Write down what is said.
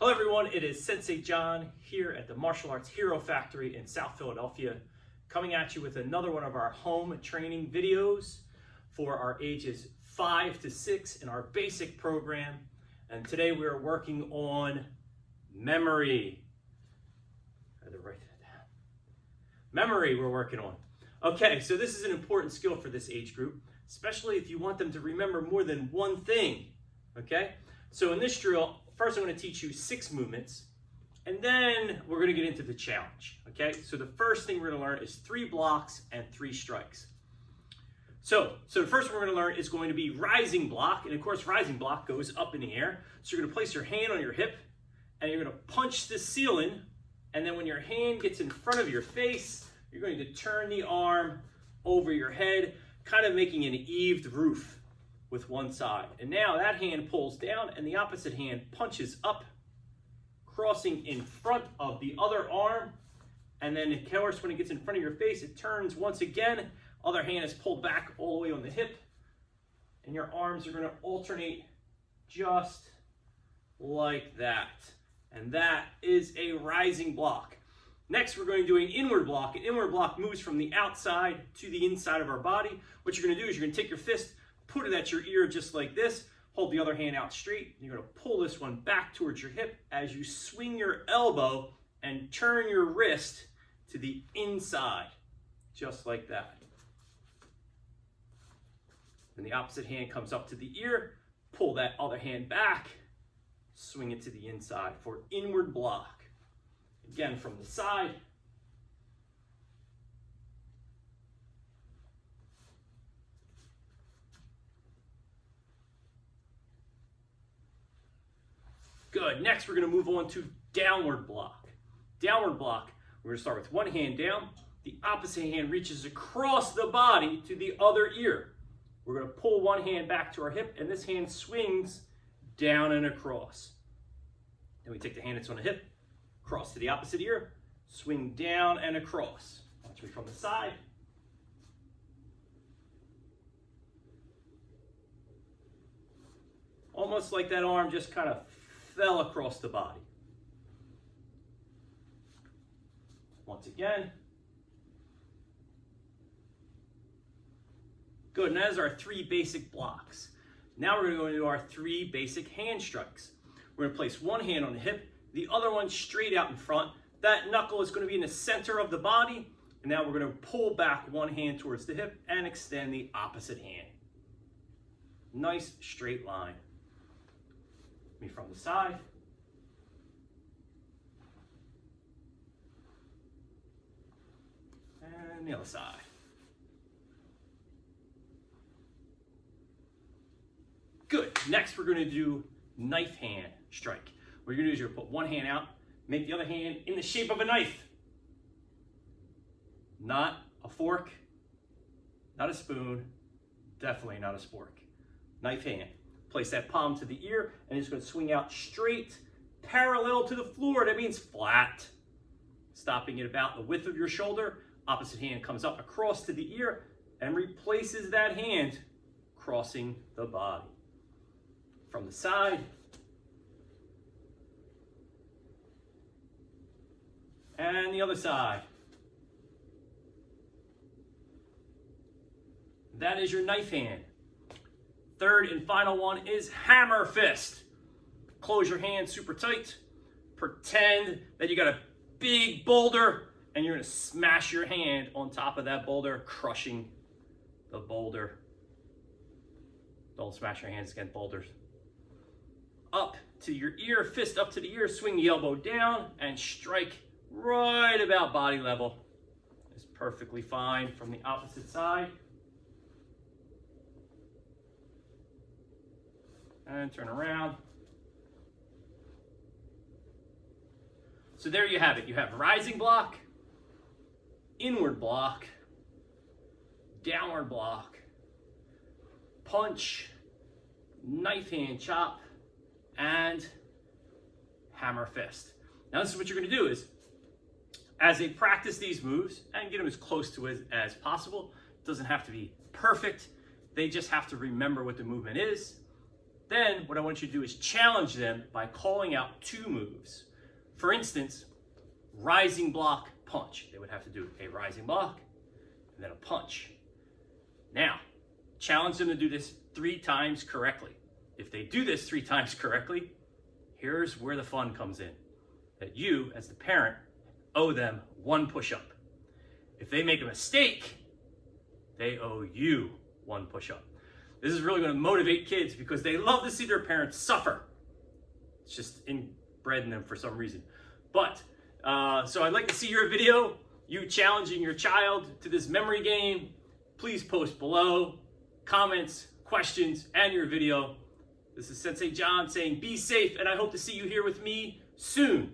Hello everyone, it is Sensei John here at the Martial Arts Hero Factory in South Philadelphia, coming at you with another one of our home training videos for our ages 5 to 6 in our basic program. And today we are working on memory. I had to write that down. Memory we're working on. Okay, so this is an important skill for this age group, especially if you want them to remember more than one thing. Okay, so in this drill, first I'm going to teach you 6 movements, and then we're going to get into the challenge. Okay, so the first thing we're going to learn is 3 blocks and 3 strikes. So the first one we're going to learn is going to be rising block, and of course rising block goes up in the air. So you're going to place your hand on your hip, and you're going to punch the ceiling, and then when your hand gets in front of your face, you're going to turn the arm over your head, kind of making an eaved roof with one side. And now that hand pulls down and the opposite hand punches up, crossing in front of the other arm. And then of course when it gets in front of your face, it turns once again. Other hand is pulled back all the way on the hip. And your arms are going to alternate just like that. And that is a rising block. Next, we're going to do an inward block. An inward block moves from the outside to the inside of our body. What you're going to do is you're going to take your fist, put it at your ear just like this, hold the other hand out straight. You're going to pull this one back towards your hip as you swing your elbow and turn your wrist to the inside, just like that. Then the opposite hand comes up to the ear, pull that other hand back, swing it to the inside for inward block. Again, from the side. Good. Next, we're going to move on to downward block. Downward block, we're going to start with one hand down. The opposite hand reaches across the body to the other ear. We're going to pull one hand back to our hip, and this hand swings down and across. Then we take the hand that's on the hip, cross to the opposite ear, swing down and across. Watch me from the side. Almost like that arm just kind of fell across the body. Once again. Good, and that is our 3 basic blocks. Now we're going to go into our 3 basic hand strikes. We're going to place one hand on the hip, the other one straight out in front. That knuckle is going to be in the center of the body. And now we're going to pull back one hand towards the hip and extend the opposite hand. Nice straight line. Me from the side. And the other side. Good. Next, we're going to do knife hand strike. What you're going to do is you're going to put one hand out, make the other hand in the shape of a knife. Not a fork, not a spoon, definitely not a spork. Knife hand. Place that palm to the ear, and it's going to swing out straight, parallel to the floor. That means flat. Stopping it about the width of your shoulder. Opposite hand comes up across to the ear and replaces that hand, crossing the body. From the side. And the other side. That is your knife hand. Third and final one is hammer fist. Close your hand super tight. Pretend that you got a big boulder and you're going to smash your hand on top of that boulder, crushing the boulder. Don't smash your hands against boulders. Up to your ear, fist up to the ear, swing the elbow down and strike right about body level. It's perfectly fine from the opposite side. And turn around. So there you have it. You have rising block, inward block, downward block, punch, knife hand chop, and hammer fist. Now this is what you're going to do is, as they practice these moves and get them as close to it as possible, it doesn't have to be perfect. They just have to remember what the movement is. Then what I want you to do is challenge them by calling out 2 moves. For instance, rising block, punch. They would have to do a rising block and then a punch. Now, challenge them to do this 3 times correctly. If they do this 3 times correctly, here's where the fun comes in. That you, as the parent, owe them 1 push-up. If they make a mistake, they owe you 1 push-up. This is really going to motivate kids because they love to see their parents suffer. It's just inbred in them for some reason. But, so I'd like to see your video, you challenging your child to this memory game. Please post below, comments, questions, and your video. This is Sensei John saying be safe, and I hope to see you here with me soon.